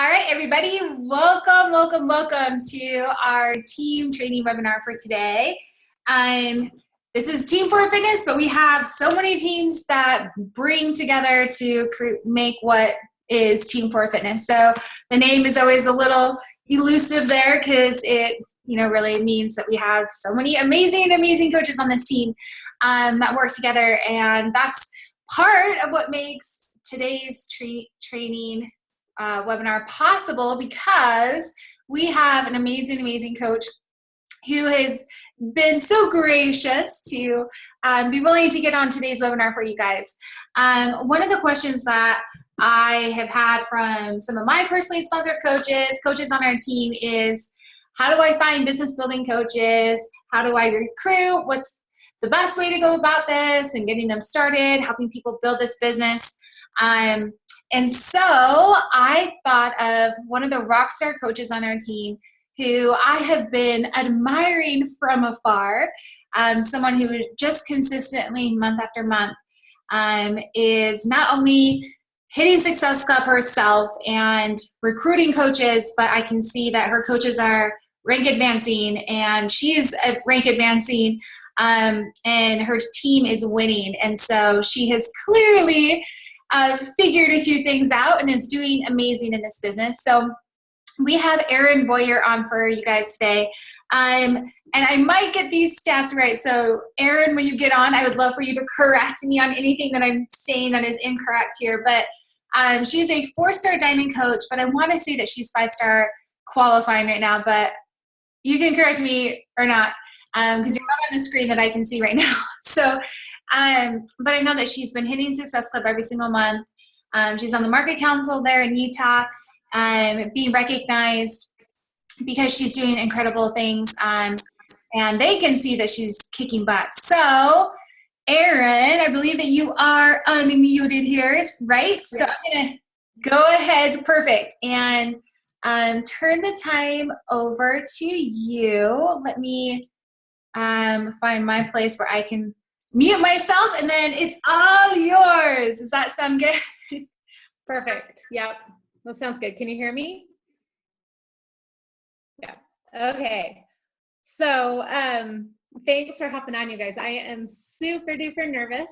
All right, everybody, welcome to our team training webinar for today. This is Team for Fitness, but we have so many teams that bring together to make what is Team for Fitness. So the name is always a little elusive there because it, really means that we have so many amazing coaches on this team that work together, and that's part of what makes today's training webinar possible, because we have an amazing coach who has been so gracious to be willing to get on today's webinar for you guys. One of the questions that I have had from some of my personally sponsored coaches on our team is, how do I find business building coaches? How do I recruit? What's the best way to go about this and getting them started, helping people build this business? And so I thought of one of the rock star coaches on our team who I have been admiring from afar, someone who just consistently, month after month, is not only hitting Success Club herself and recruiting coaches, but I can see that her coaches are rank advancing, and she is rank advancing, and her team is winning. And so she has clearly figured a few things out and is doing amazing in this business. So we have Erin on for you guys today. And I might get these stats right. So Erin, when you get on, I would love for you to correct me on anything that I'm saying that is incorrect here. But she's a 4-star diamond coach, but I want to say that she's 5-star qualifying right now, but you can correct me or not, because you're not on the screen that I can see right now. So but I know that she's been hitting Success Club every single month. She's on the Market Council there in Utah, being recognized because she's doing incredible things, and they can see that she's kicking butt. So, Erin, I believe that you are unmuted here, right? So I'm going to go ahead, perfect, and turn the time over to you. Let me find my place where I can mute myself, and then it's all yours. Does that sound good? Perfect. Yep. That sounds good. Can you hear me? Yeah. Okay. So thanks for hopping on, you guys. I am super duper nervous.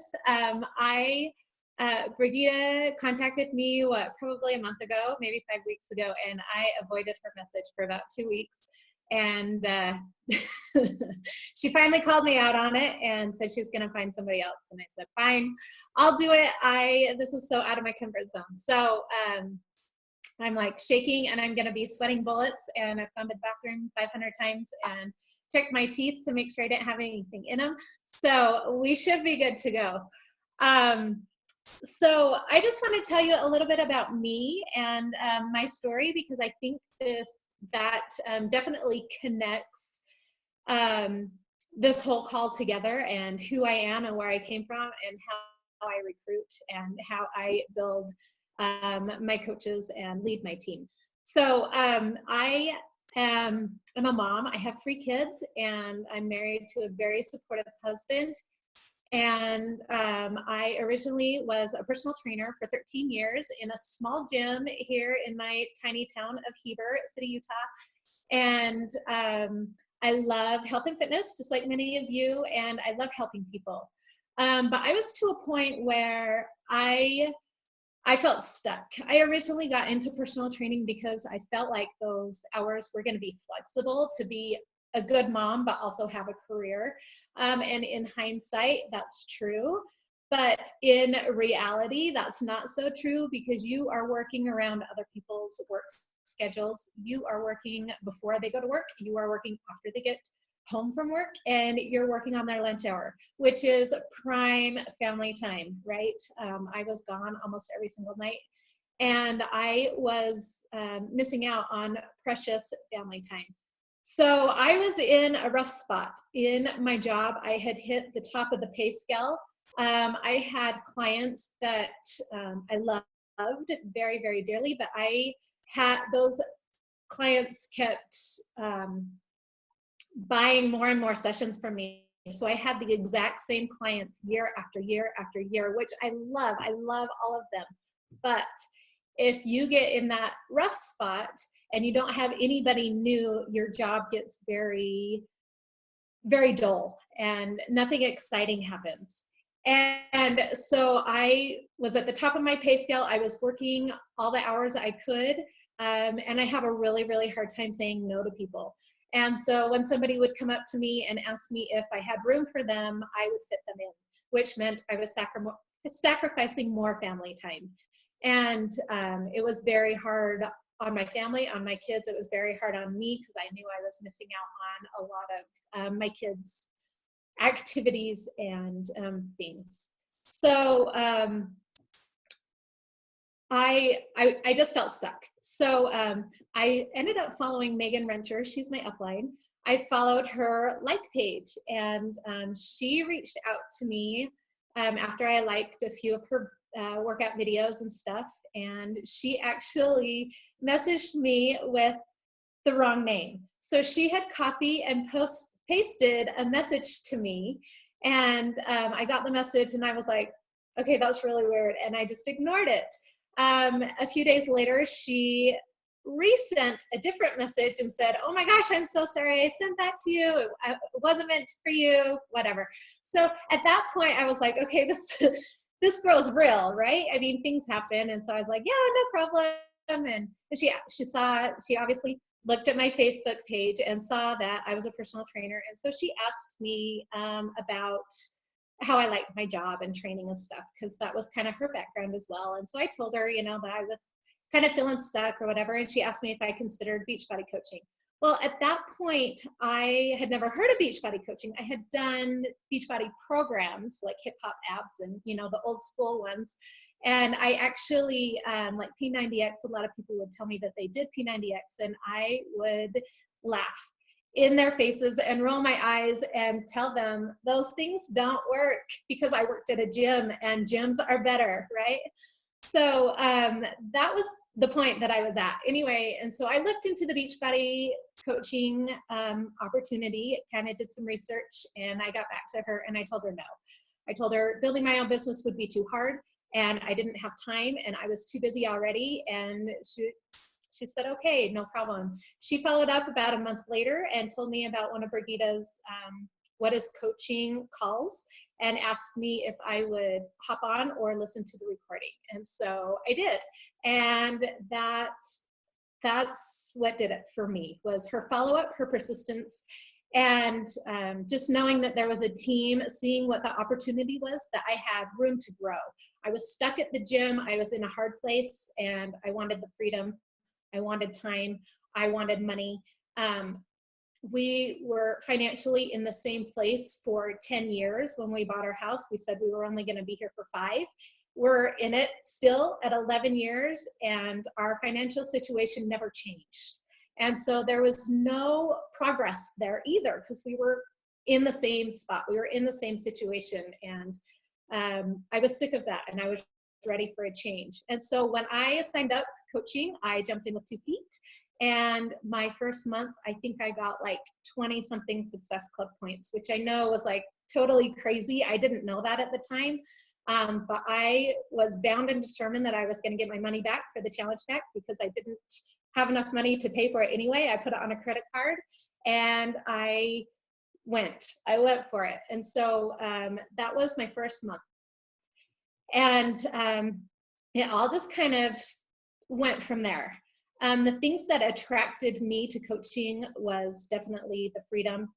Brigida contacted me, probably a month ago, maybe 5 weeks ago, and I avoided her message for about 2 weeks. And she finally called me out on it and said she was going to find somebody else. And I said, fine, I'll do it. This is so out of my comfort zone. So I'm like shaking, and I'm going to be sweating bullets. And I've gone to the bathroom 500 times and checked my teeth to make sure I didn't have anything in them. So we should be good to go. So I just want to tell you a little bit about me and my story, because I think that definitely connects this whole call together, and who I am and where I came from, and how I recruit and how I build my coaches and lead my team. So I am a mom. I have 3 kids, and I'm married to a very supportive husband. And I originally was a personal trainer for 13 years in a small gym here in my tiny town of Heber City, Utah. And I love health and fitness, just like many of you, and I love helping people. But I was to a point where I felt stuck. I originally got into personal training because I felt like those hours were going to be flexible to be a good mom, but also have a career. And in hindsight, that's true. But in reality, that's not so true, because you are working around other people's work schedules. You are working before they go to work. You are working after they get home from work, and you're working on their lunch hour, which is prime family time, right? I was gone almost every single night, and I was missing out on precious family time. So I was in a rough spot in my job. I had hit the top of the pay scale. I had clients that I loved very, very dearly, but I had those clients kept buying more and more sessions from me. So I had the exact same clients year after year after year, which I love. I love all of them. But if you get in that rough spot and you don't have anybody new, your job gets very, very dull and nothing exciting happens. And so I was at the top of my pay scale. I was working all the hours I could. And I have a really, really hard time saying no to people. And so when somebody would come up to me and ask me if I had room for them, I would fit them in, which meant I was sacrificing more family time. And it was very hard on my family, on my kids. It was very hard on me because I knew I was missing out on a lot of my kids' activities and things. So I just felt stuck. So I ended up following Megan Renter. She's my upline. I followed her like page, and she reached out to me after I liked a few of her workout videos and stuff. And she actually messaged me with the wrong name. So she had copied and pasted a message to me, and I got the message and I was like, okay, that's really weird. And I just ignored it. A few days later, she resent a different message and said, oh my gosh, I'm so sorry I sent that to you. It wasn't meant for you, whatever. So at that point I was like, okay, this girl's real, right? I mean, things happen. And so I was like, yeah, no problem. And she obviously looked at my Facebook page and saw that I was a personal trainer. And so she asked me about how I liked my job and training and stuff, because that was kind of her background as well. And so I told her, that I was kind of feeling stuck or whatever. And she asked me if I considered Beachbody coaching. Well, at that point, I had never heard of Beachbody coaching. I had done Beachbody programs like Hip Hop Abs and, the old school ones. And I actually, like P90X, a lot of people would tell me that they did P90X, and I would laugh in their faces and roll my eyes and tell them those things don't work, because I worked at a gym and gyms are better, right? So that was the point that I was at anyway. And so I looked into the Beachbody coaching opportunity, kind of did some research, and I got back to her and I told her no. I told her building my own business would be too hard, and I didn't have time, and I was too busy already. And she said, okay, no problem. She followed up about a month later and told me about one of Brigida's What is Coaching calls, and asked me if I would hop on or listen to the recording. And so I did. And that's what did it for me, was her follow-up, her persistence, and just knowing that there was a team, seeing what the opportunity was, that I had room to grow. I was stuck at the gym. I was in a hard place, and I wanted the freedom. I wanted time. I wanted money. We were financially in the same place for 10 years. When we bought our house, we said we were only going to be here for 5. We're in it still at 11 years, and our financial situation never changed. And so there was no progress there either, because we were in the same spot. We were in the same situation. And I was sick of that, and I was ready for a change. And so when I signed up coaching, I jumped in with 2 feet. And my first month, I think I got like 20 something Success Club points, which I know was like totally crazy. I didn't know that at the time. But I was bound and determined that I was going to get my money back for the challenge pack, because I didn't have enough money to pay for it anyway. I put it on a credit card, and I went for it. And so that was my first month. And it all just kind of went from there. The things that attracted me to coaching was definitely the freedom,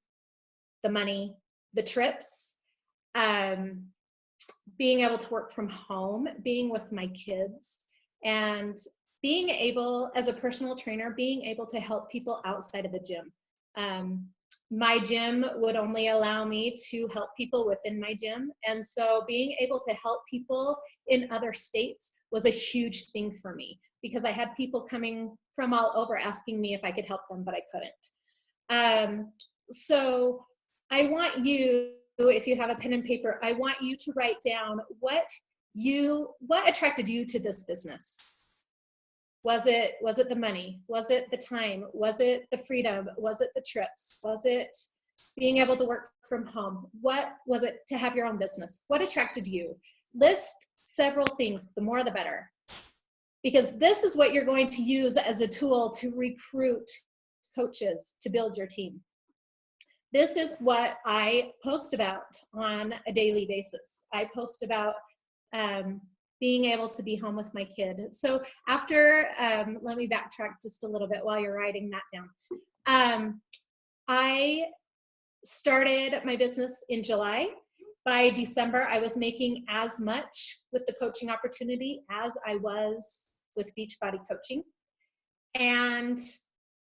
the money, the trips, being able to work from home, being with my kids, and being able, as a personal trainer, being able to help people outside of the gym. My gym would only allow me to help people within my gym. And so being able to help people in other states was a huge thing for me, because I had people coming from all over asking me if I could help them, but I couldn't. So I want you, if you have a pen and paper, I want you to write down what attracted you to this business. Was it the money? Was it the time? Was it the freedom? Was it the trips? Was it being able to work from home? What was it to have your own business? What attracted you? List several things, the more the better. because this is what you're going to use as a tool to recruit coaches to build your team. This is what I post about on a daily basis. I post about being able to be home with my kid. So after, let me backtrack just a little bit while you're writing that down. I started my business in July. By December, I was making as much with the coaching opportunity as I was with Beachbody coaching. And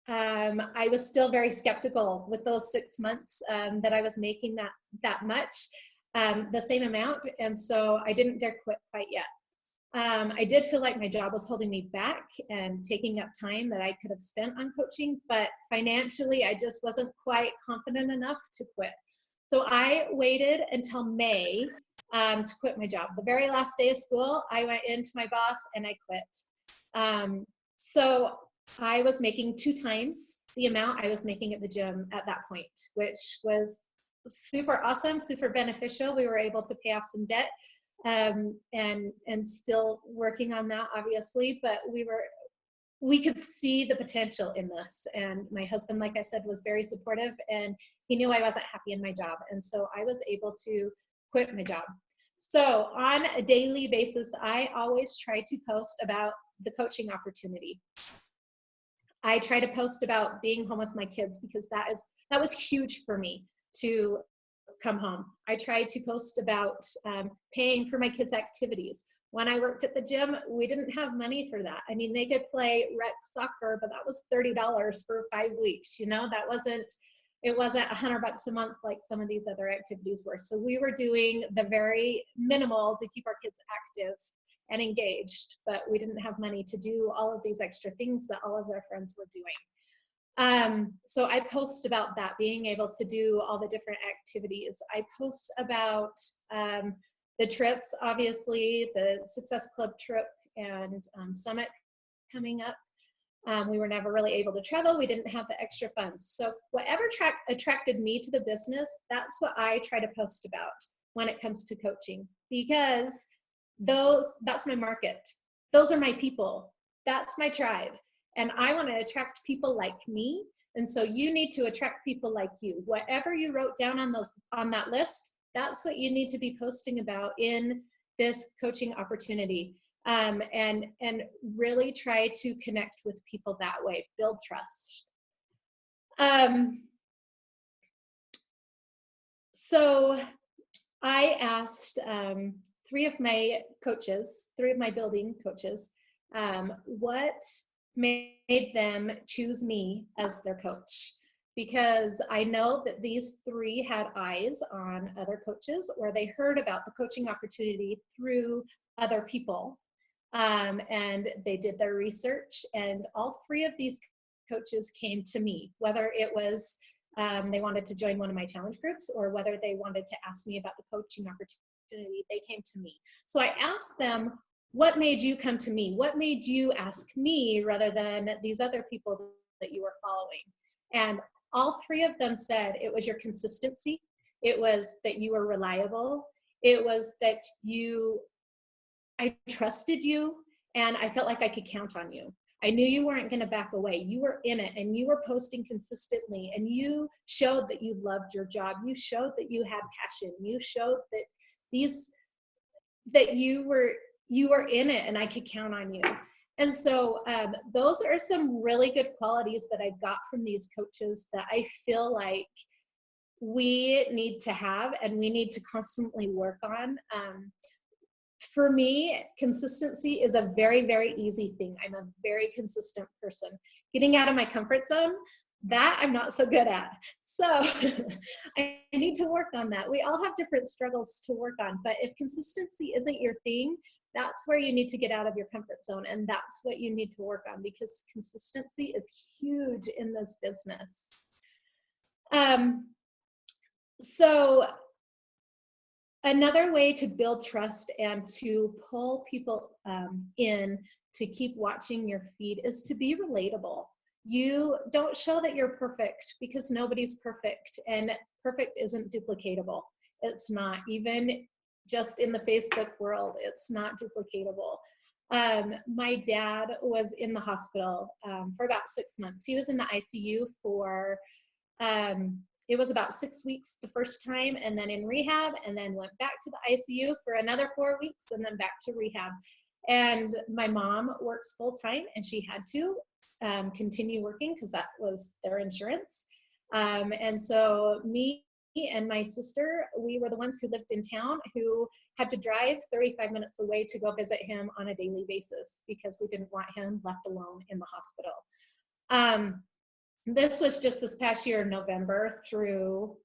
I was still very skeptical with those 6 months that I was making that much, the same amount. And so I didn't dare quit quite yet. I did feel like my job was holding me back and taking up time that I could have spent on coaching, but financially, I just wasn't quite confident enough to quit. So I waited until May to quit my job. The very last day of school, I went into my boss and I quit. So I was making 2 times the amount I was making at the gym at that point, which was super awesome, super beneficial. We were able to pay off some debt. And still working on that, obviously, but we could see the potential in this. And my husband, like I said, was very supportive, and he knew I wasn't happy in my job. And so I was able to quit my job. So on a daily basis, I always try to post about the coaching opportunity. I try to post about being home with my kids because that was huge for me to come home. I tried to post about paying for my kids' activities. When I worked at the gym, we didn't have money for that. I mean, they could play rec soccer, but that was $30 for 5 weeks. You know, it wasn't $100 a month like some of these other activities were. So we were doing the very minimal to keep our kids active and engaged, but we didn't have money to do all of these extra things that all of their friends were doing. So I post about that, being able to do all the different activities. I post about the trips, obviously, the Success Club trip and Summit coming up. We were never really able to travel. We didn't have the extra funds. So whatever attracted me to the business, that's what I try to post about when it comes to coaching, because that's my market. Those are my people. That's my tribe. And I want to attract people like me. And so you need to attract people like you. Whatever you wrote down on that list, that's what you need to be posting about in this coaching opportunity. And really try to connect with people that way, build trust. So I asked 3 of my building coaches, what made them choose me as their coach, because I know that these 3 had eyes on other coaches, or they heard about the coaching opportunity through other people, and they did their research, and all 3 of these coaches came to me, whether it was they wanted to join one of my challenge groups, or whether they wanted to ask me about the coaching opportunity, they came to me. So I asked them, what made you come to me? What made you ask me rather than these other people that you were following? And all 3 of them said it was your consistency. It was that you were reliable. It was that I trusted you, and I felt like I could count on you. I knew you weren't going to back away. You were in it, and you were posting consistently, and you showed that you loved your job. You showed that you had passion. You showed that you were in it, and I could count on you. And so those are some really good qualities that I got from these coaches that I feel like we need to have and we need to constantly work on. For me, consistency is a very, very easy thing. I'm a very consistent person. Getting out of my comfort zone, that I'm not so good at. So I need to work on that. We all have different struggles to work on, but if consistency isn't your thing, that's where you need to get out of your comfort zone. And that's what you need to work on, because consistency is huge in this business. So another way to build trust and to pull people in to keep watching your feed is to be relatable. You don't show that you're perfect, because nobody's perfect, and perfect isn't duplicatable. It's not, even just in the Facebook world, it's not duplicatable. My dad was in the hospital for about 6 months. He was in the ICU for, it was about 6 weeks the first time, and then in rehab, and then went back to the ICU for another 4 weeks, and then back to rehab. And my mom works full time, and she had to continue working because that was their insurance. And so me and my sister, we were the ones who lived in town who had to drive 35 minutes away to go visit him on a daily basis because we didn't want him left alone in the hospital. This was just this past year, November through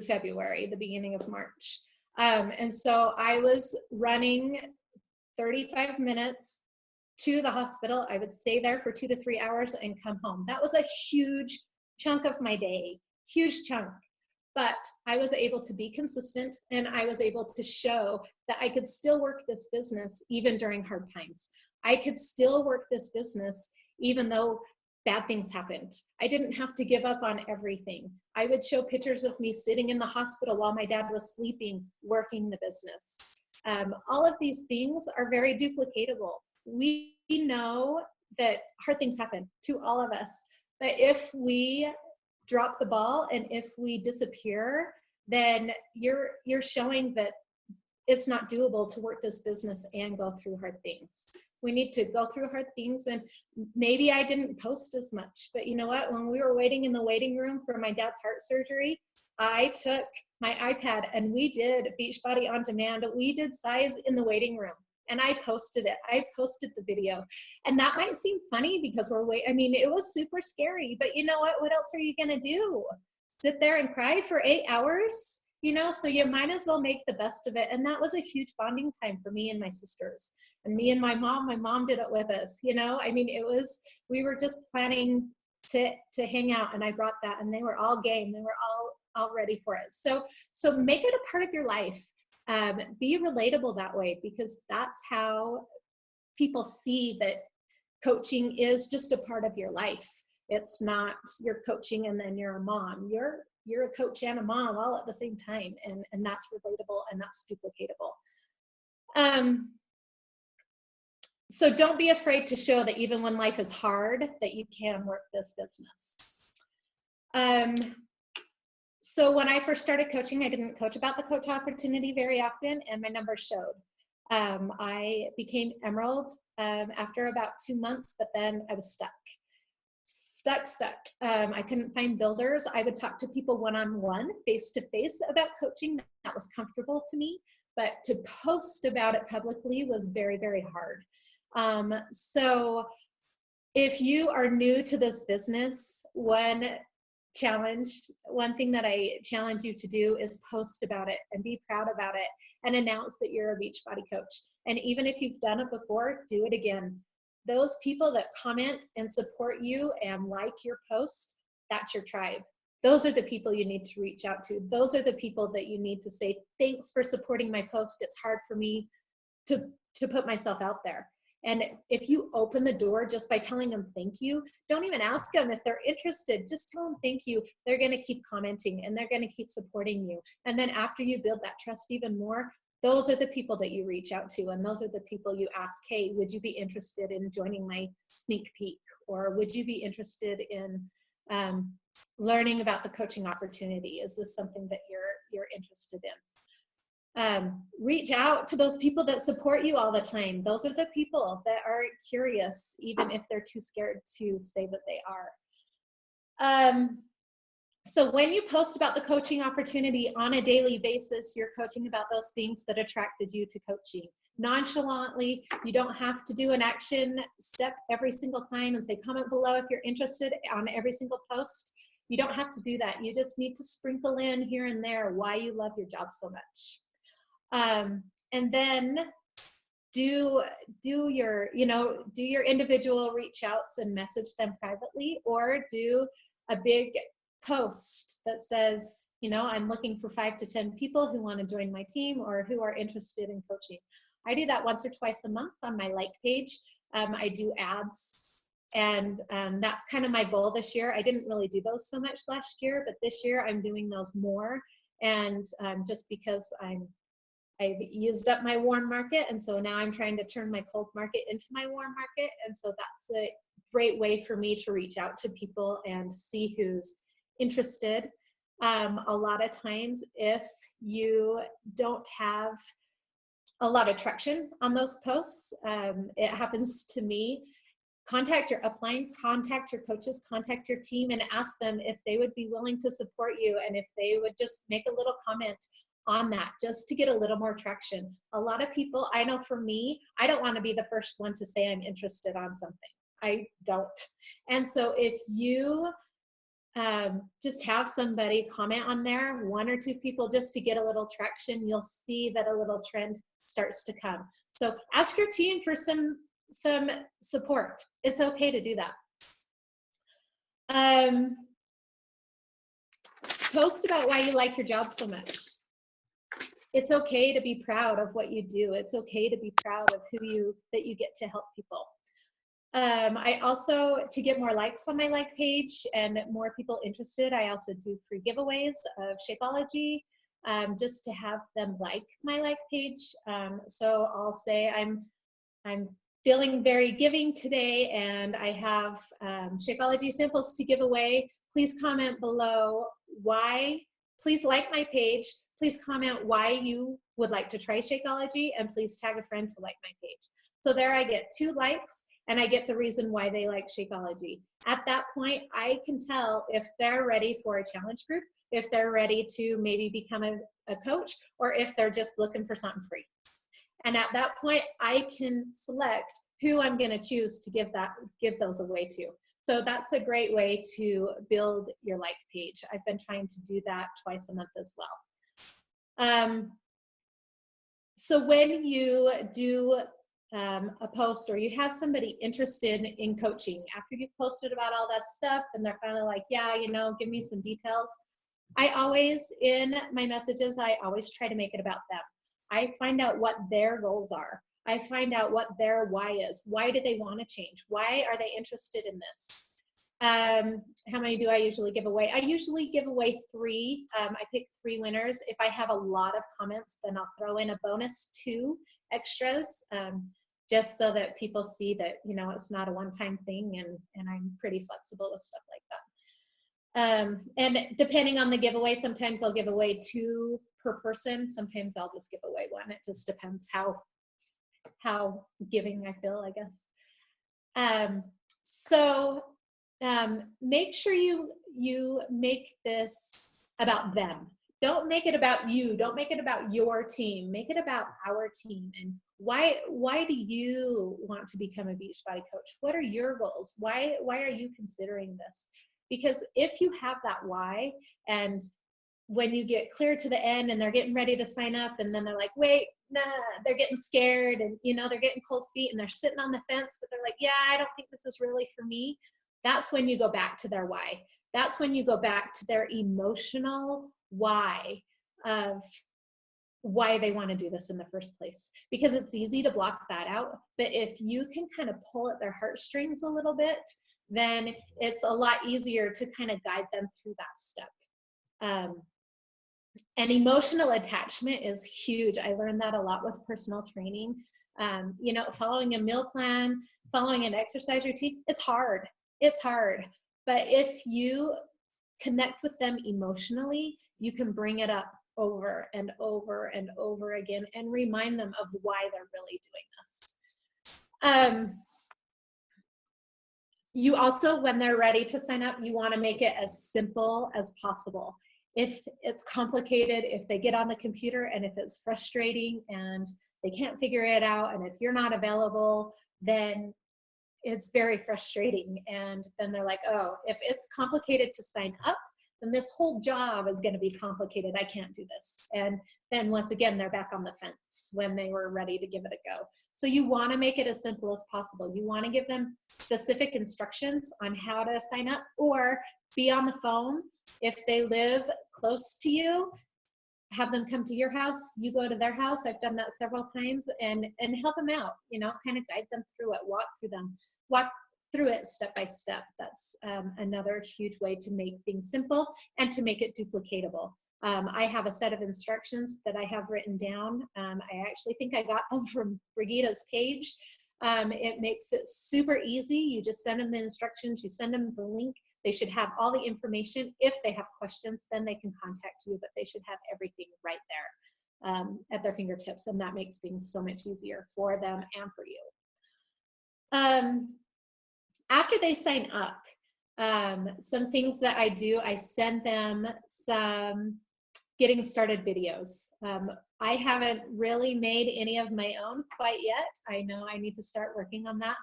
February, the beginning of March. And so I was running 35 minutes to the hospital. I would stay there for 2 to 3 hours and come home. That was a huge chunk of my day, huge chunk. But I was able to be consistent, and I was able to show that I could still work this business even during hard times. I could still work this business even though bad things happened. I didn't have to give up on everything. I would show pictures of me sitting in the hospital while my dad was sleeping, working the business. All of these things are very duplicatable. We know that hard things happen to all of us, but if we drop the ball and if we disappear, then you're showing that it's not doable to work this business and go through hard things. We need to go through hard things, and maybe I didn't post as much, but you know what? When we were waiting in the waiting room for my dad's heart surgery, I took my iPad and we did Beachbody On Demand. We did size in the waiting room, and I posted it. I posted the video, and that might seem funny because I mean, it was super scary, but you know what? What else are you gonna do? Sit there and cry for 8 hours? You know, so you might as well make the best of it. And that was a huge bonding time for me and my sisters, and me and my mom did it with us. You know, I mean, we were just planning to hang out, and I brought that, and they were all game. They were all ready for it. So make it a part of your life. Be relatable that way, because that's how people see that coaching is just a part of your life. It's not you're coaching and then you're a mom. You're a coach and a mom all at the same time, and that's relatable and that's duplicatable. So don't be afraid to show that even when life is hard, that you can work this business. So when I first started coaching, I didn't coach about the coach opportunity very often, and my numbers showed. I became Emerald after about 2 months, but then I was stuck. I couldn't find builders. I would talk to people one-on-one, face-to-face about coaching. That was comfortable to me, but to post about it publicly was very, very hard. So if you are new to this business, one thing that I challenge you to do is post about it and be proud about it and announce that you're a Beachbody coach. And even if you've done it before, do it again. Those people that comment and support you and like your posts, that's your tribe. Those are the people you need to reach out to. Those are the people that you need to say, thanks for supporting my post. It's hard for me to put myself out there. And if you open the door just by telling them thank you, don't even ask them if they're interested. Just tell them thank you. They're going to keep commenting and they're going to keep supporting you. And then after you build that trust even more, those are the people that you reach out to. And those are the people you ask, hey, would you be interested in joining my sneak peek? Or would you be interested in learning about the coaching opportunity? Is this something that you're interested in? Reach out to those people that support you all the time. Those are the people that are curious, even if they're too scared to say that they are. So when you post about the coaching opportunity on a daily basis, you're coaching about those things that attracted you to coaching. Nonchalantly, you don't have to do an action step every single time and say, comment below if you're interested on every single post. You don't have to do that. You just need to sprinkle in here and there why you love your job so much. And then do your individual reach outs and message them privately, or do a big post that says, I'm looking for 5 to 10 people who want to join my team or who are interested in coaching. I do that once or twice a month on my like page. I do ads, and that's kind of my goal this year. I didn't really do those so much last year, but this year I'm doing those more. And just because I'm I've used up my warm market, and so now I'm trying to turn my cold market into my warm market. And so that's a great way for me to reach out to people and see who's interested. A lot of times, if you don't have a lot of traction on those posts, it happens to me, contact your upline, contact your coaches, contact your team, and ask them if they would be willing to support you, and if they would just make a little comment on that, just to get a little more traction. A lot of people, I know for me, I don't want to be the first one to say I'm interested on something. I don't. And so if you just have somebody comment on there, 1 or 2 people, just to get a little traction, you'll see that a little trend starts to come. So ask your team for some support. It's okay to do that. Post about why you like your job so much. It's okay to be proud of what you do. It's okay to be proud of that you get to help people. I also, to get more likes on my like page and more people interested, I also do free giveaways of Shakeology, just to have them like my like page. So I'll say I'm feeling very giving today, and I have Shakeology samples to give away. Please comment below why. Please like my page. Please comment why you would like to try Shakeology, and please tag a friend to like my page. So there I get 2 likes, and I get the reason why they like Shakeology. At that point, I can tell if they're ready for a challenge group, if they're ready to maybe become a coach, or if they're just looking for something free. And at that point, I can select who I'm going to choose to give those away to. So that's a great way to build your like page. I've been trying to do that twice a month as well. So when you do a post, or you have somebody interested in coaching, after you've posted about all that stuff and they're kind of like, yeah, give me some details, I always, in my messages, I always try to make it about them. I find out what their goals are. I find out what their why is. Why do they want to change? Why are they interested in this? How many do I usually give away? I usually give away 3. I pick 3 winners. If I have a lot of comments, then I'll throw in a bonus 2 extras, just so that people see that, it's not a one-time thing, and I'm pretty flexible with stuff like that. And depending on the giveaway, sometimes I'll give away 2 per person. Sometimes I'll just give away 1. It just depends how giving I feel, I guess. So make sure you make this about them. Don't make it about you. Don't make it about your team. Make it about our team. And why do you want to become a Beachbody coach? What are your goals? Why are you considering this? Because if you have that why, and when you get clear to the end and they're getting ready to sign up, and then they're like, wait, nah, they're getting scared, and they're getting cold feet, and they're sitting on the fence, but they're like, yeah, I don't think this is really for me. That's when you go back to their why. That's when you go back to their emotional why of why they want to do this in the first place. Because it's easy to block that out, but if you can kind of pull at their heartstrings a little bit, then it's a lot easier to kind of guide them through that step. And emotional attachment is huge. I learned that a lot with personal training. Following a meal plan, following an exercise routine, it's hard. It's hard. But if you connect with them emotionally, you can bring it up over and over and over again and remind them of why they're really doing this. You also, when they're ready to sign up, you want to make it as simple as possible. If it's complicated, if they get on the computer and if it's frustrating and they can't figure it out, and if you're not available, then it's very frustrating. And then they're like, oh, if it's complicated to sign up, then this whole job is going to be complicated. I can't do this. And then once again, they're back on the fence when they were ready to give it a go. So you want to make it as simple as possible. You want to give them specific instructions on how to sign up, or be on the phone. If they live close to you, have them come to your house, you go to their house. I've done that several times, and help them out, kind of guide them through it, walk through it step by step. That's another huge way to make things simple and to make it duplicatable. I have a set of instructions that I have written down. I actually think I got them from Brigida's page. It makes it super easy. You just send them the instructions, you send them the link. They should have all the information. If they have questions, then they can contact you, but they should have everything right there at their fingertips, and that makes things so much easier for them and for you. After they sign up, some things that I do, I send them some getting started videos. I haven't really made any of my own quite yet. I know I need to start working on that.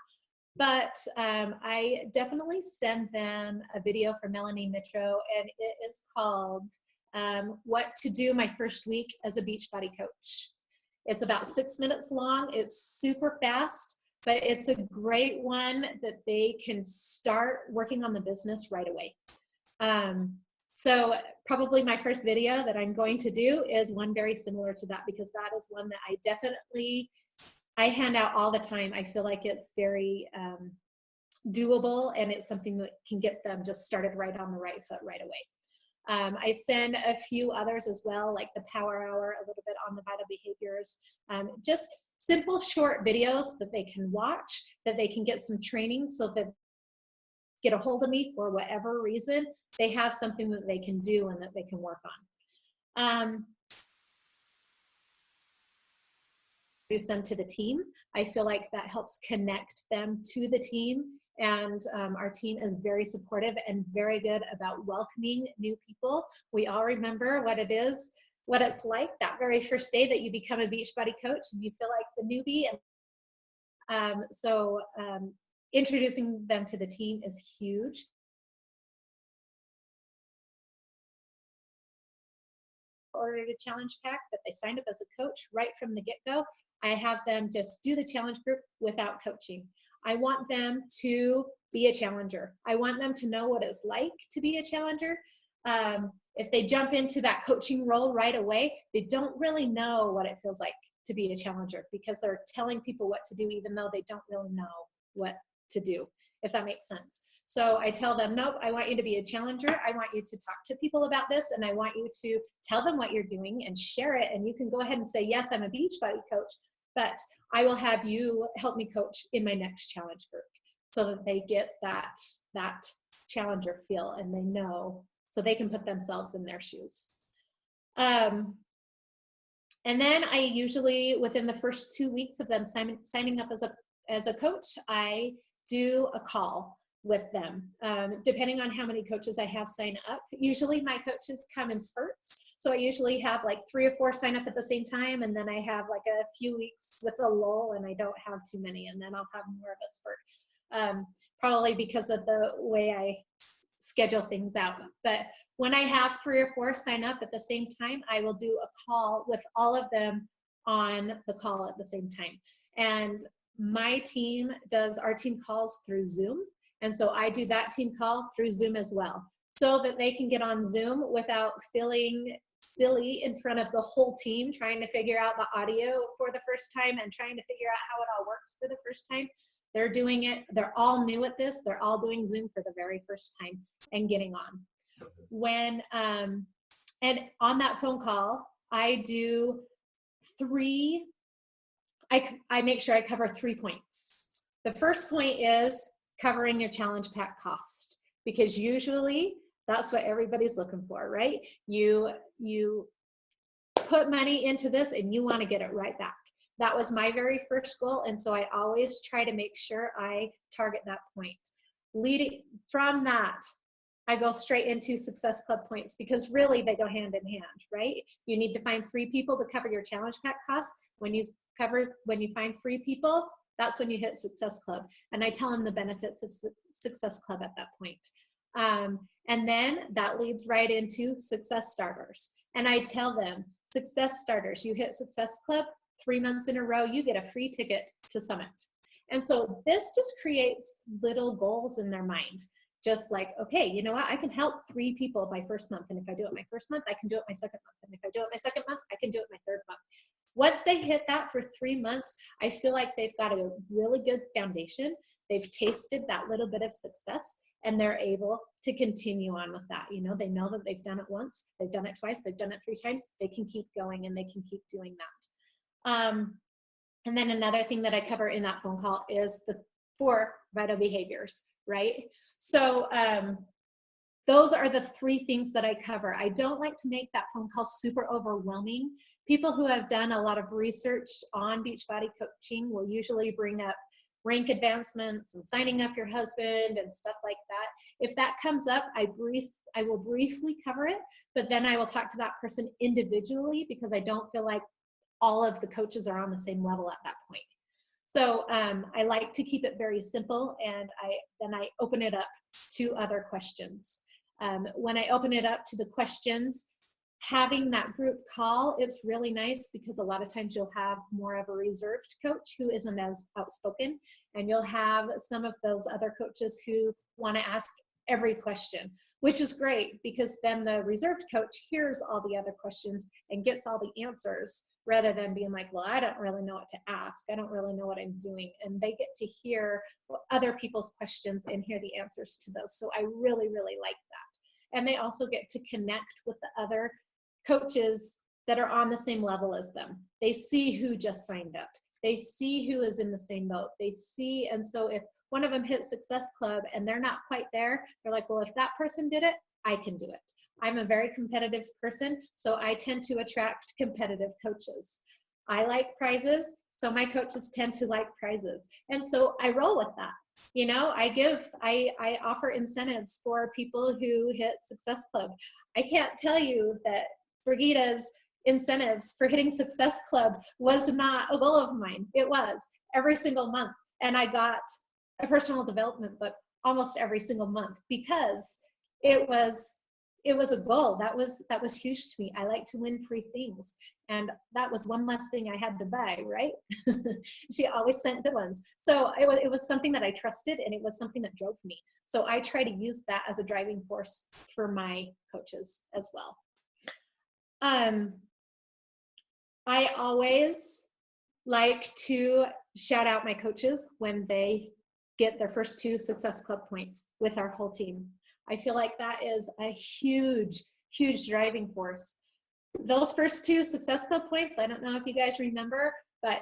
But I definitely send them a video from Melanie Mitro, and it is called What to Do My First Week as a Beachbody Coach. It's about 6 minutes long. It's super fast, but it's a great one that they can start working on the business right away. So probably my first video that I'm going to do is one very similar to that, because that is one that I hand out all the time. I feel like it's very doable, and it's something that can get them just started right on the right foot right away. I send a few others as well, like the Power Hour, a little bit on the vital behaviors, just simple short videos that they can watch, that they can get some training, so that get a hold of me for whatever reason, they have something that they can do and that they can work on. Introduce them to the team. I feel like that helps connect them to the team, and our team is very supportive and very good about welcoming new people. We all remember what it's like that very first day that you become a Beachbody coach and you feel like the newbie. And introducing them to the team is huge. Ordered a challenge pack that they signed up as a coach right from the get-go. I have them just do the challenge group without coaching. I want them to be a challenger. I want them to know what it's like to be a challenger. If they jump into that coaching role right away, they don't really know what it feels like to be a challenger, because they're telling people what to do even though they don't really know what to do, if that makes sense. So I tell them, nope, I want you to be a challenger. I want you to talk to people about this, and I want you to tell them what you're doing and share it. And you can go ahead and say, yes, I'm a Beachbody coach, but I will have you help me coach in my next challenge group, so that they get that challenger feel, and they know, so they can put themselves in their shoes. And then I usually, within the first 2 weeks of them signing up as a coach, I do a call with them, depending on how many coaches I have sign up. Usually my coaches come in spurts, so I usually have like 3 or 4 sign up at the same time, and then I have like a few weeks with a lull, and I don't have too many, and then I'll have more of a spurt, probably because of the way I schedule things out. But when I have 3 or 4 sign up at the same time, I will do a call with all of them on the call at the same time. And my team does our team calls through Zoom. And so I do that team call through Zoom as well, so that they can get on Zoom without feeling silly in front of the whole team, trying to figure out the audio for the first time and trying to figure out how it all works for the first time. They're doing it, they're all new at this, they're all doing Zoom for the very first time and getting on. When, and on that phone call, I do I make sure I cover 3 points. The first point is covering your challenge pack cost, because usually that's what everybody's looking for, right? You put money into this and you want to get it right back. That was my very first goal, and so I always try to make sure I target that point. Leading from that, I go straight into Success Club points, because really they go hand in hand, right? You need to find 3 people to cover your challenge pack costs. When you find 3 people, that's when you hit Success Club. And I tell them the benefits of Success Club at that point. And then that leads right into Success Starters. And I tell them, Success Starters, you hit Success Club 3 months in a row, you get a free ticket to Summit. And so this just creates little goals in their mind. Just like, okay, you know what? I can help 3 people my first month. And if I do it my first month, I can do it my second month. And if I do it my second month, I can do it my third month. Once they hit that for 3 months, I feel like they've got a really good foundation. They've tasted that little bit of success, and they're able to continue on with that. You know, they know that they've done it once, they've done it twice, they've done it 3 times, they can keep going and they can keep doing that. And then another thing that I cover in that phone call is the 4 vital behaviors, right? So those are the 3 things that I cover. I don't like to make that phone call super overwhelming. People who have done a lot of research on Beachbody coaching will usually bring up rank advancements and signing up your husband and stuff like that. If that comes up, I will briefly cover it, but then I will talk to that person individually because I don't feel like all of the coaches are on the same level at that point. So I like to keep it very simple, and then I open it up to other questions. When I open it up to the questions, having that group call, it's really nice because a lot of times you'll have more of a reserved coach who isn't as outspoken, and you'll have some of those other coaches who want to ask every question, which is great because then the reserved coach hears all the other questions and gets all the answers rather than being like, well, I don't really know what to ask. I don't really know what I'm doing. And they get to hear other people's questions and hear the answers to those. So I really, really like that. And they also get to connect with the other coaches that are on the same level as them. They see who just signed up. They see who is in the same boat. They see, and so if one of them hits Success Club and they're not quite there, they're like, well, if that person did it, I can do it. I'm a very competitive person, so I tend to attract competitive coaches. I like prizes, so my coaches tend to like prizes. And so I roll with that. You know, I offer incentives for people who hit Success Club. I can't tell you that Brigida's incentives for hitting Success Club was not a goal of mine. It was every single month. And I got a personal development book almost every single month because it was a goal. That was huge to me. I like to win free things. And that was one less thing I had to buy, right? She always sent good ones. So it was something that I trusted, and it was something that drove me. So I try to use that as a driving force for my coaches as well. I always like to shout out my coaches when they get their first 2 Success Club points with our whole team. I feel like that is a huge, huge driving force. Those first 2 Success Club points, I don't know if you guys remember, but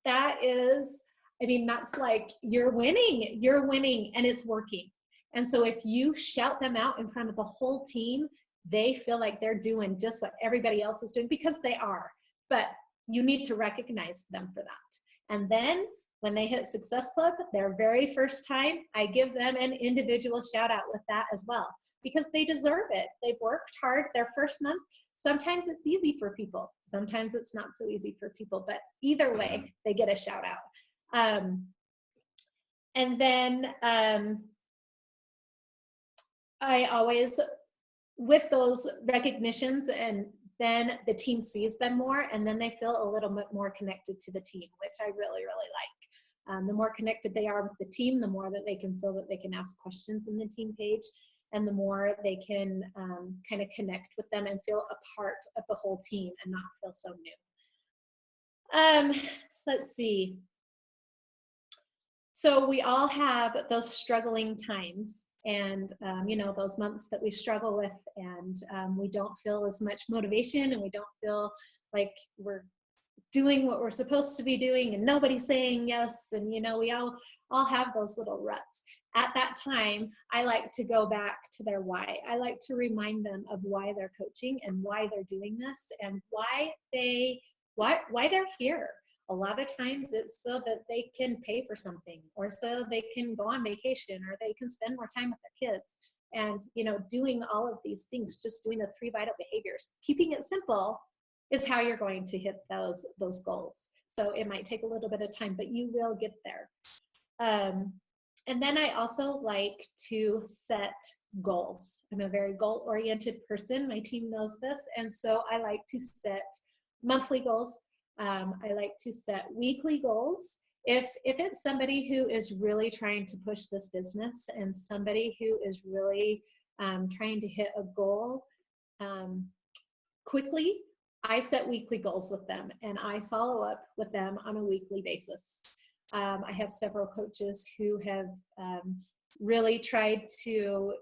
that is, I mean, that's like you're winning and it's working. And so if you shout them out in front of the whole team, they feel like they're doing just what everybody else is doing because they are, but you need to recognize them for that. And then when they hit Success Club, their very first time, I give them an individual shout out with that as well, because they deserve it. They've worked hard their first month. Sometimes it's easy for people. Sometimes it's not so easy for people, but either way, they get a shout out. And then I always, with those recognitions, and then the team sees them more, and then they feel a little bit more connected to the team, which I really, really like. The more connected they are with the team, the more that they can feel that they can ask questions in the team page, and the more they can kind of connect with them and feel a part of the whole team and not feel so new. Let's see. So we all have those struggling times, and you know, those months that we struggle with, and we don't feel as much motivation, and we don't feel like we're doing what we're supposed to be doing, and nobody's saying yes, and you know, we all have those little ruts. At that time, I like to go back to their why. I like to remind them of why they're coaching and why they're doing this and why they're here. A lot of times it's so that they can pay for something, or so they can go on vacation, or they can spend more time with their kids. And, you know, doing all of these things, just doing the 3 vital behaviors, keeping it simple is how you're going to hit those goals. So it might take a little bit of time, but you will get there. And then I also like to set goals. I'm a very goal-oriented person. My team knows this. And so I like to set monthly goals. I like to set weekly goals. If it's somebody who is really trying to push this business, and somebody who is really trying to hit a goal quickly, I set weekly goals with them, and I follow up with them on a weekly basis. I have several coaches who have really tried to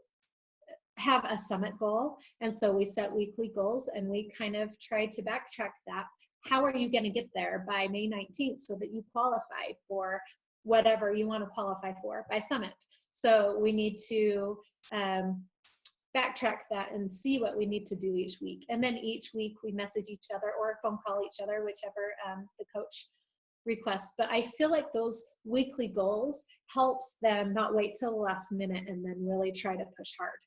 have a summit goal. And so we set weekly goals, and we kind of tried to backtrack that. How are you going to get there by May 19th so that you qualify for whatever you want to qualify for by summit? So we need to backtrack that and see what we need to do each week. And then each week we message each other or phone call each other, whichever the coach requests. But I feel like those weekly goals helps them not wait till the last minute and then really try to push hard.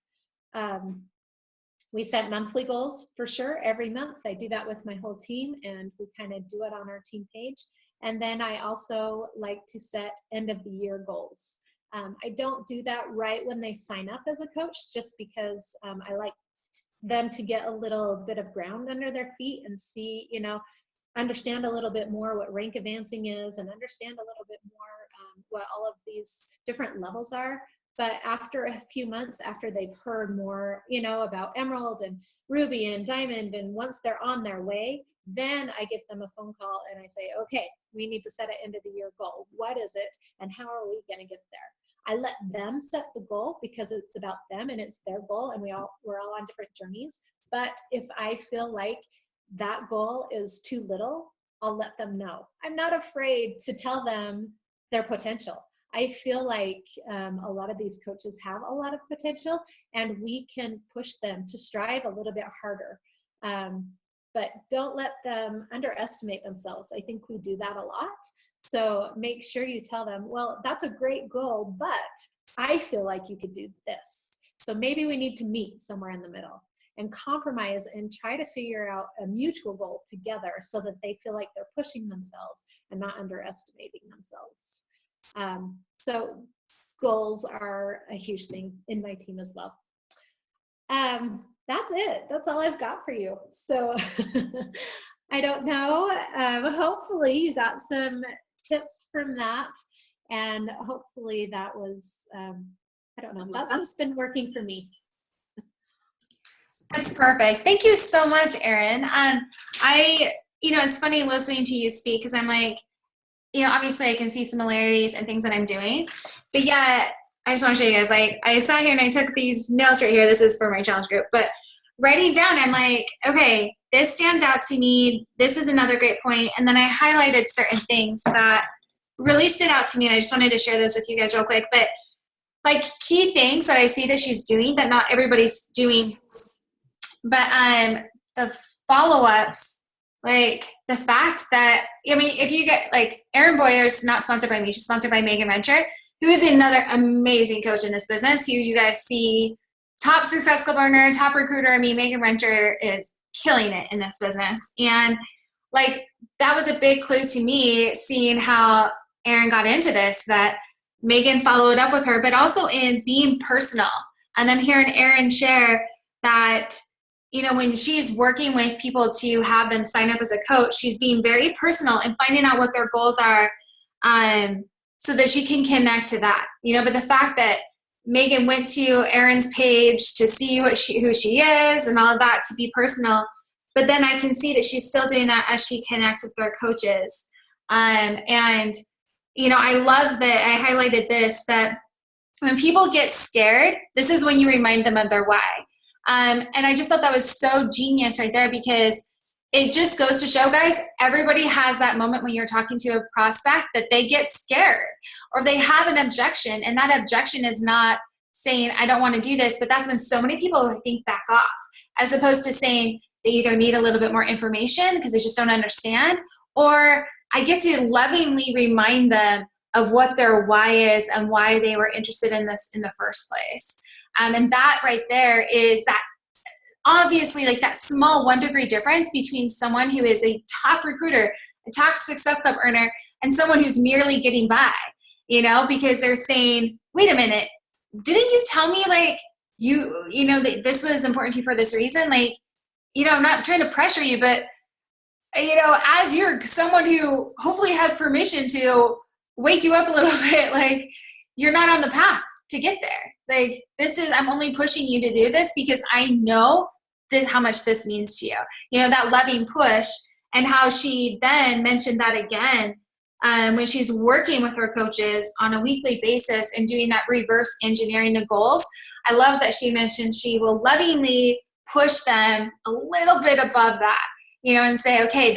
We set monthly goals for sure every month. I do that with my whole team, and we kind of do it on our team page. And then I also like to set end of the year goals. I don't do that right when they sign up as a coach, just because I like them to get a little bit of ground under their feet and see, understand a little bit more what rank advancing is, and understand a little bit more what all of these different levels are. But after a few months, after they've heard more, about Emerald and Ruby and Diamond, and once they're on their way, then I give them a phone call and I say, okay, we need to set an end of the year goal. What is it? And how are we going to get there? I let them set the goal because it's about them and it's their goal, and we're all on different journeys. But if I feel like that goal is too little, I'll let them know. I'm not afraid to tell them their potential. I feel like a lot of these coaches have a lot of potential, and we can push them to strive a little bit harder. But don't let them underestimate themselves. I think we do that a lot. So make sure you tell them, well, that's a great goal, but I feel like you could do this. So maybe we need to meet somewhere in the middle and compromise and try to figure out a mutual goal together so that they feel like they're pushing themselves and not underestimating themselves. So goals are a huge thing in my team as well. That's it. That's all I've got for you. So I don't know. Hopefully you got some tips from that, and hopefully that was, I don't know, that's what's been working for me. That's perfect. Thank you so much, Erin. It's funny listening to you speak, because I'm like, obviously I can see similarities and things that I'm doing, but yet I just want to show you guys, like, I sat here and I took these notes right here. This is for my challenge group, but writing down, I'm like, okay, this stands out to me. This is another great point. And then I highlighted certain things that really stood out to me. And I just wanted to share this with you guys real quick, but like key things that I see that she's doing that not everybody's doing. But the follow-ups, like the fact that, if you get, like, Erin Boyer's not sponsored by me, she's sponsored by Megan Venture, who is another amazing coach in this business, who you guys see, top success club owner, top recruiter. Megan Venture is killing it in this business. And like, that was a big clue to me, seeing how Erin got into this, that Megan followed up with her, but also in being personal. And then hearing Erin share that, when she's working with people to have them sign up as a coach, she's being very personal and finding out what their goals are, so that she can connect to that. But the fact that Megan went to Erin's page to see who she is and all of that, to be personal, but then I can see that she's still doing that as she connects with their coaches. And I love that I highlighted this, that when people get scared, this is when you remind them of their why. And I just thought that was so genius right there, because it just goes to show, guys, everybody has that moment when you're talking to a prospect that they get scared or they have an objection. And that objection is not saying, I don't want to do this, but that's when so many people think back off, as opposed to saying they either need a little bit more information because they just don't understand, or I get to lovingly remind them of what their why is and why they were interested in this in the first place. And that right there is that, obviously, like, that small 1 degree difference between someone who is a top recruiter, a top success club earner, and someone who's merely getting by, because they're saying, wait a minute, didn't you tell me, like, that this was important to you for this reason? Like, I'm not trying to pressure you, but, as you're someone who hopefully has permission to wake you up a little bit, like, you're not on the path to get there. Like, I'm only pushing you to do this because I know how much this means to you. That loving push, and how she then mentioned that again when she's working with her coaches on a weekly basis and doing that reverse engineering the goals. I love that she mentioned she will lovingly push them a little bit above that, and say, okay,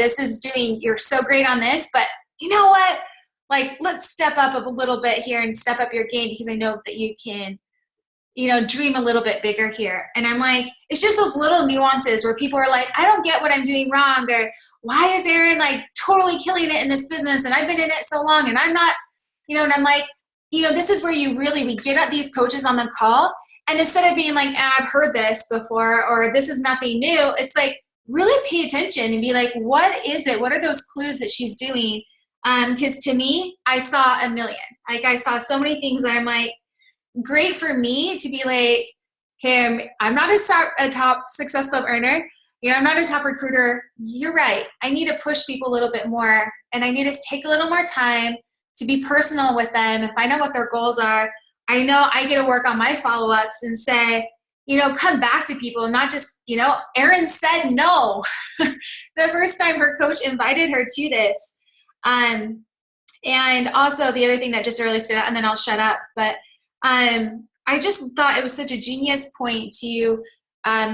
you're so great on this, but you know what? Like, let's step up a little bit here and step up your game, because I know that you can, dream a little bit bigger here. And I'm like, it's just those little nuances where people are like, I don't get what I'm doing wrong. Or why is Erin like totally killing it in this business? And I've been in it so long and I'm not, and I'm like, this is where we get at these coaches on the call. And instead of being like, I've heard this before, or this is nothing new, it's like, really pay attention and be like, what is it? What are those clues that she's doing? Because to me, I saw a million. Like, I saw so many things that I'm like, great for me to be like, okay, I'm not a top Success Club earner. I'm not a top recruiter. You're right. I need to push people a little bit more, and I need to take a little more time to be personal with them and find out what their goals are. I know I get to work on my follow-ups and say, come back to people, not just, Erin said no the first time her coach invited her to this. And also the other thing that just really stood out, and then I'll shut up, but I just thought it was such a genius point to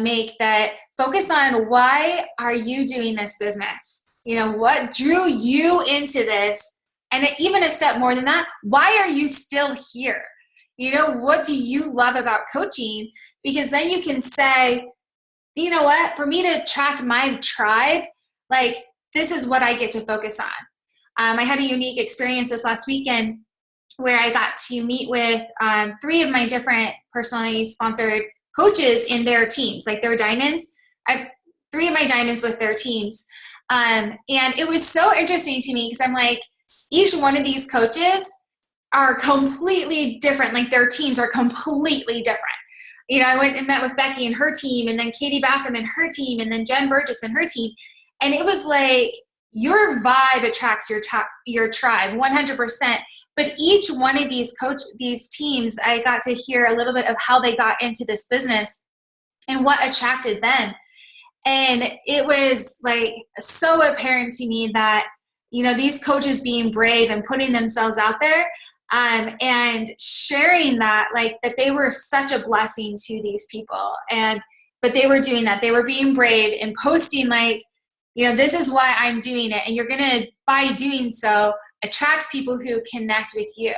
make, that focus on, why are you doing this business? What drew you into this? And even a step more than that, why are you still here? What do you love about coaching? Because then you can say, you know what, for me to attract my tribe, like, this is what I get to focus on. I had a unique experience this last weekend where I got to meet with 3 of my different personally sponsored coaches in their teams, like their diamonds. I have 3 of my diamonds with their teams. And it was so interesting to me, because I'm like, each one of these coaches are completely different. Like, their teams are completely different. I went and met with Becky and her team, and then Katie Batham and her team, and then Jen Burgess and her team. And it was like, your vibe attracts your tribe 100%. But each one of these teams, I got to hear a little bit of how they got into this business and what attracted them. And it was like so apparent to me that, these coaches being brave and putting themselves out there, and sharing that, like, that they were such a blessing to these people. But they were doing that. They were being brave and posting like, this is why I'm doing it. And you're going to, by doing so, attract people who connect with you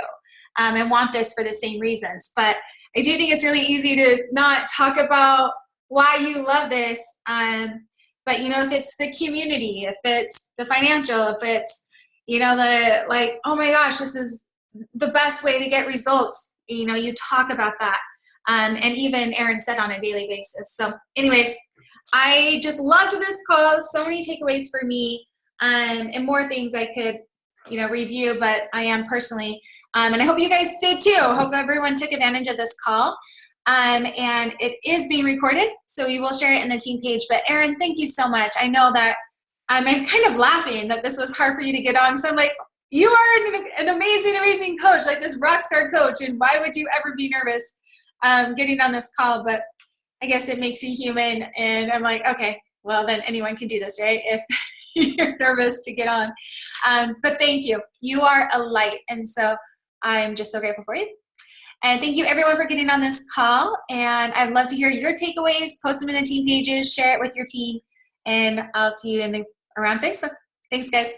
and want this for the same reasons. But I do think it's really easy to not talk about why you love this. But, if it's the community, if it's the financial, if it's, the, like, oh my gosh, this is the best way to get results, you talk about that. And even Erin said on a daily basis. So anyways, I just loved this call. So many takeaways for me, and more things I could, review, but I am personally, and I hope you guys did too. I hope everyone took advantage of this call. And it is being recorded, so we will share it in the team page. But Erin, thank you so much. I know that I'm kind of laughing that this was hard for you to get on. So I'm like, you are an amazing, amazing coach, like this rock star coach. And why would you ever be nervous getting on this call? But I guess it makes you human. And I'm like, okay, well then anyone can do this, right? If you're nervous to get on. But thank you. You are a light. And so I'm just so grateful for you. And thank you everyone for getting on this call. And I'd love to hear your takeaways. Post them in the team pages, share it with your team, and I'll see you around Facebook. Thanks, guys.